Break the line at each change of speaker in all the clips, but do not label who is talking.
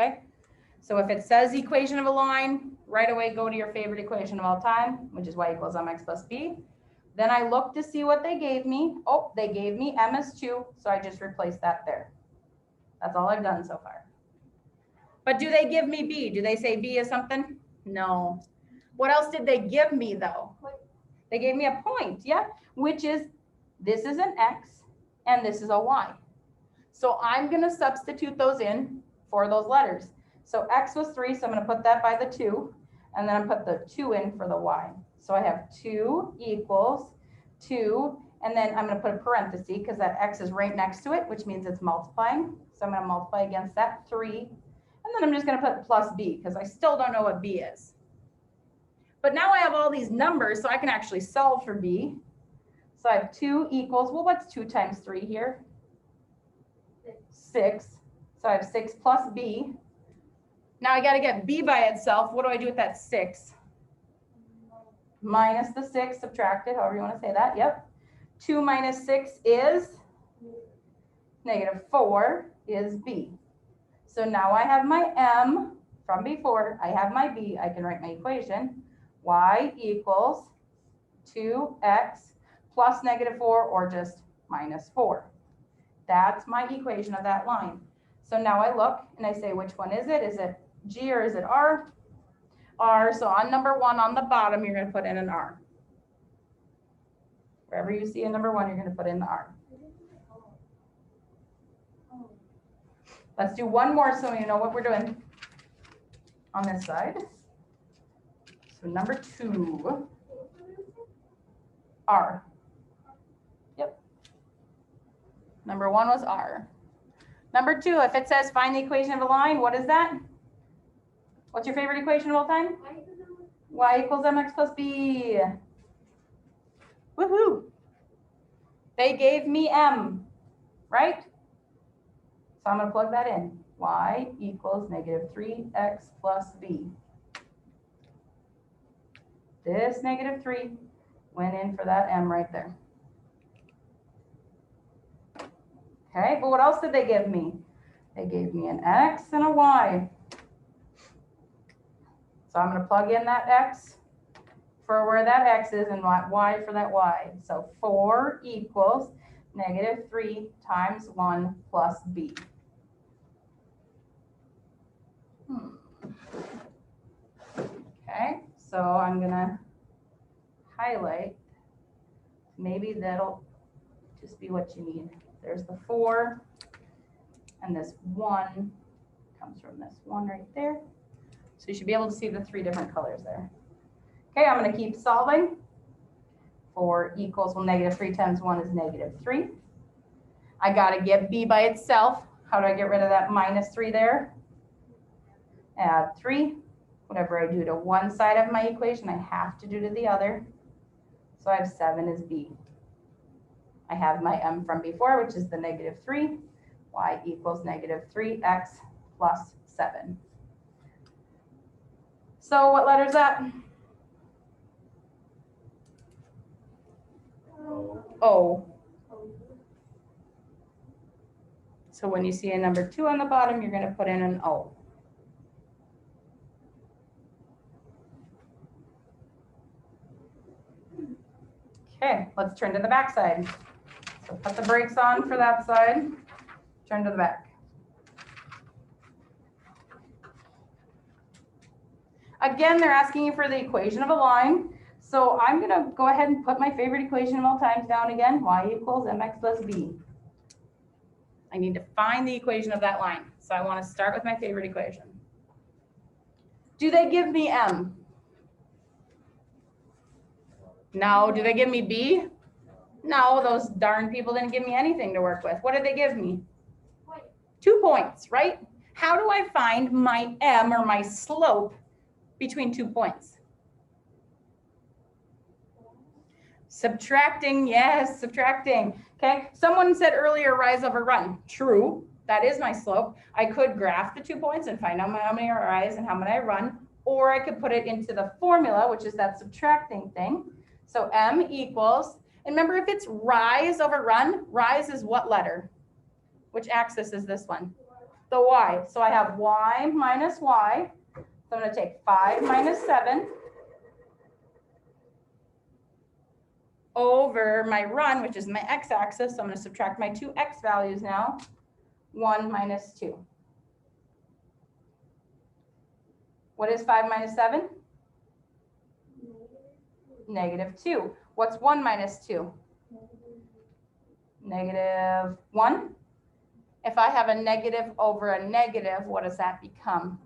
okay? So if it says equation of a line, right away go to your favorite equation of all time, which is y equals mx plus b. Then I look to see what they gave me. Oh, they gave me m as 2, so I just replaced that there. That's all I've done so far. But do they give me b? Do they say b is something? No. What else did they give me though? They gave me a point, yeah, which is this is an x and this is a y. So I'm going to substitute those in for those letters. So x was 3, so I'm going to put that by the 2, and then I'm put the 2 in for the y. So I have 2 equals 2, and then I'm going to put a parenthesis because that x is right next to it, which means it's multiplying. So I'm going to multiply against that 3, and then I'm just going to put plus b because I still don't know what b is. But now I have all these numbers, so I can actually solve for b. So I have 2 equals, well, what's 2 times 3 here? 6. So I have 6 plus b. Now I got to get b by itself. What do I do with that 6? Minus the 6, subtract it, however you want to say that. Yep. 2 minus 6 is negative 4 is b. So now I have my m from before. I have my b. I can write my equation. Y equals 2x plus negative 4 or just minus 4. That's my equation of that line. So now I look and I say, which one is it? Is it G or is it R? R. So on number 1 on the bottom, you're going to put in an R. Wherever you see a number 1, you're going to put in the R. Let's do one more so you know what we're doing on this side. So number 2, R. Yep. Number 1 was R. Number 2, if it says find the equation of a line, what is that? What's your favorite equation of all time? Y equals mx plus b. Woohoo! They gave me m, right? So I'm going to plug that in. Y equals negative 3x plus b. This negative 3 went in for that m right there. Okay, but what else did they give me? They gave me an x and a y. So I'm going to plug in that x for where that x is and y for that y. So 4 equals negative 3 times 1 plus b. Okay, so I'm going to highlight. Maybe that'll just be what you need. There's the 4, and this 1 comes from this 1 right there. So you should be able to see the 3 different colors there. Okay, I'm going to keep solving. 4 equals, well, negative 3 times 1 is negative 3. I got to get b by itself. How do I get rid of that minus 3 there? Add 3. Whatever I do to one side of my equation, I have to do to the other. So I have 7 is b. I have my m from before, which is the negative 3. Y equals negative 3x plus 7. So what letter is that? O. So when you see a number 2 on the bottom, you're going to put in an O. Okay, let's turn to the back side. So put the brakes on for that side, turn to the back. Again, they're asking you for the equation of a line. So I'm going to go ahead and put my favorite equation of all times down again. Y equals mx plus b. I need to find the equation of that line. So I want to start with my favorite equation. Do they give me m? No. Do they give me b? No, those darn people didn't give me anything to work with. What did they give me? 2 points, right? How do I find my m or my slope between 2 points? Subtracting, yes, subtracting. Okay, someone said earlier rise over run. True, that is my slope. I could graph the 2 points and find out how many are rise and how many I run, or I could put it into the formula, which is that subtracting thing. So m equals, and remember if it's rise over run, rise is what letter? Which axis is this one? the y. So I have y minus y. So I'm going to take 5 minus 7 over my run, which is my x-axis. So I'm going to subtract my two x values now. 1 minus 2. What is 5 minus 7? Negative 2. What's 1 minus 2? Negative 1. If I have a negative over a negative, what does that become?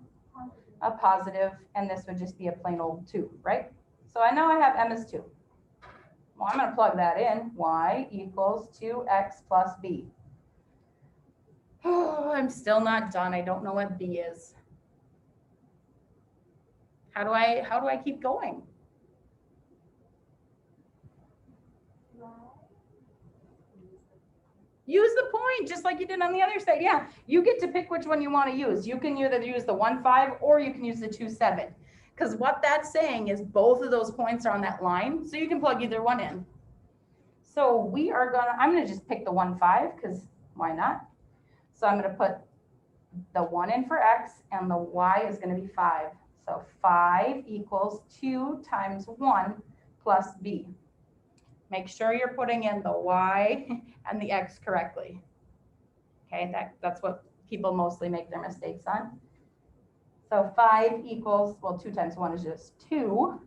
A positive, and this would just be a plain old 2, right? So I know I have m is 2. Well, I'm going to plug that in. Y equals 2x plus b. Oh, I'm still not done. I don't know what b is. How do I keep going? Use the point, just like you did on the other side. Yeah, you get to pick which one you want to use. You can either use the 1, 5, or you can use the 2, 7. Because what that's saying is both of those points are on that line, so you can plug either one in. So I'm gonna just pick the 1, 5, because why not? So I'm gonna put the 1 in for x, and the y is gonna be 5. So 5 equals 2 times 1 plus b. Make sure you're putting in the y and the x correctly. Okay, that's what people mostly make their mistakes on. So 5 equals, well, 2 times 1 is just 2.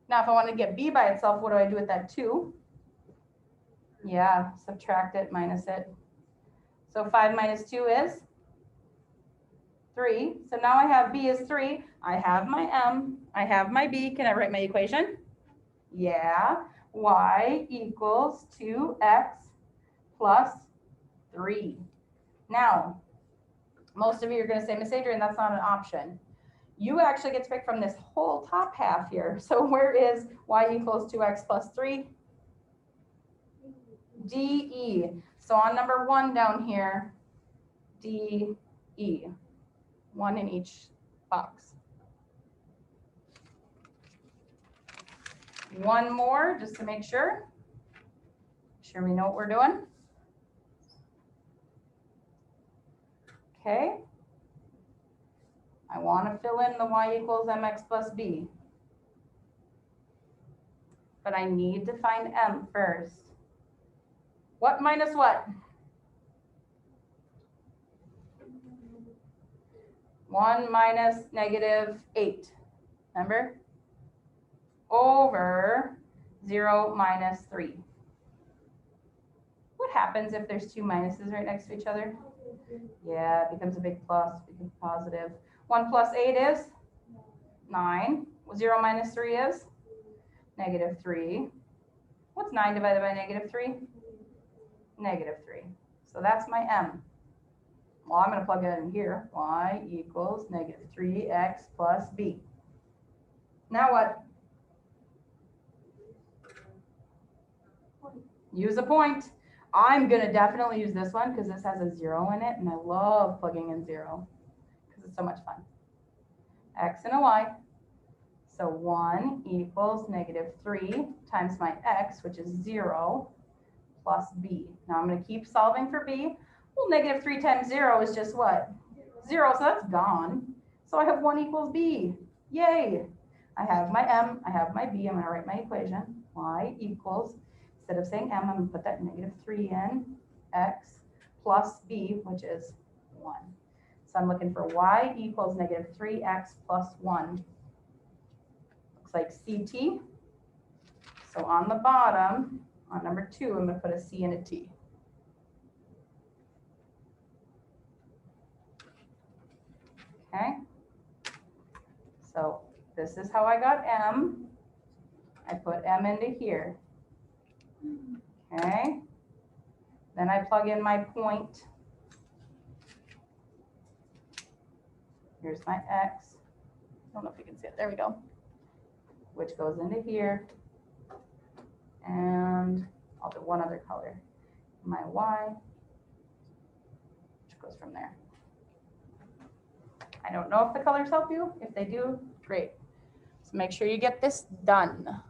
Now, if I want to get b by itself, what do I do with that 2? Yeah, subtract it, minus it. So 5 minus 2 is 3. So now I have b is 3. I have my m. I have my b. Can I write my equation? Yeah. Y equals 2x plus 3. Now, most of you are going to say, Miss Adrienne, that's not an option. You actually get to pick from this whole top half here. So where is y equals 2x plus 3? DE. So on number 1 down here, DE. 1 in each box. One more, just to make sure. Sure we know what we're doing. Okay. I want to fill in the y equals mx plus b. But I need to find m first. What minus what? 1 minus negative 8. Remember? Over 0 minus 3. What happens if there's two minuses right next to each other? Yeah, it becomes a big plus, becomes positive. 1 plus 8 is 9. 0 minus 3 is negative 3. What's 9 divided by negative 3? Negative 3. So that's my m. Well, I'm going to plug it in here. Y equals negative 3x plus b. Now what? Use a point. I'm going to definitely use this one because this has a 0 in it, and I love plugging in 0 because it's so much fun. X and a y. So 1 equals negative 3 times my x, which is 0, plus b. Now I'm going to keep solving for b. Well, negative 3 times 0 is just what? 0, so that's gone. So I have 1 equals b. Yay! I have my m, I have my b. I'm going to write my equation. Y equals, instead of saying m, I'm going to put that negative 3 in, x plus b, which is 1. So I'm looking for y equals negative 3x plus 1. Looks like CT. So on the bottom, on number 2, I'm going to put a C and a T. Okay. So this is how I got M. I put M into here. Okay. Then I plug in my point. Here's my X. I don't know if you can see it. There we go. Which goes into here. And I'll do one other color. My Y, which goes from there. I don't know if the colors help you. If they do, great. So make sure you get this done.